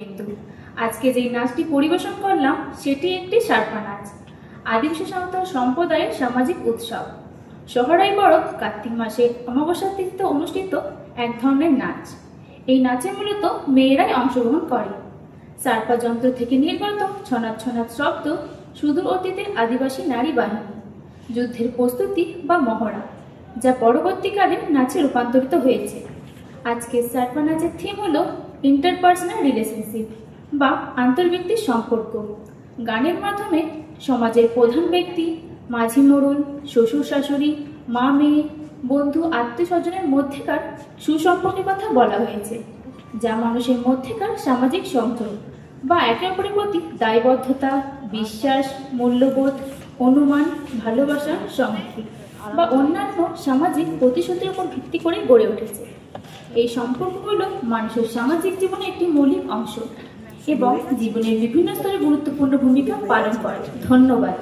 কিন্তু আজকে যেই নাচটি পরিবেশন করলাম সেটি একটি সার্পা নাচ। আদিবাসী সাঁওতাল সম্প্রদায়ের সামাজিক উৎসব সহরাই বরফ কার্তিক মাসে অমাবস্যার তিথিতে অনুষ্ঠিত এক ধরনের নাচ। এই নাচে মূলত মেয়েরাই অংশগ্রহণ করে। সার্পা যন্ত্র থেকে নির্গত ছনাৎ ছনাৎ শব্দ সুদূর অতীতের আদিবাসী নারী বাহিনী যুদ্ধের প্রস্তুতি বা মহড়া, যা পরবর্তীকালে নাচে রূপান্তরিত হয়েছে। আজকের সার্পা নাচের থিম হলো ইন্টারপার্সোনাল রিলেশনশিপ বা আন্তর্ব্যক্তিক সম্পর্ক। গানের মাধ্যমে সমাজের প্রধান ব্যক্তি, মাঝি মোড়ল, শ্বশুর শাশুড়ি, মা মেয়ে, বন্ধু আত্মীয় স্বজনের মধ্যেকার সুসম্পর্কের কথা বলা হয়েছে, যা মানুষের মধ্যেকার সামাজিক সংযোগ বা একে অপরের প্রতি দায়বদ্ধতা, বিশ্বাস, মূল্যবোধ, অনুমান, ভালোবাসা, সংহতি বা অন্যান্য সামাজিক প্রতিশ্রুতির উপর ভিত্তি করে গড়ে উঠেছে। এই সম্পর্কগুলো মানুষের সামাজিক জীবনে একটি মৌলিক অংশ এবং জীবনের বিভিন্ন স্তরে গুরুত্বপূর্ণ ভূমিকা পালন করে। ধন্যবাদ।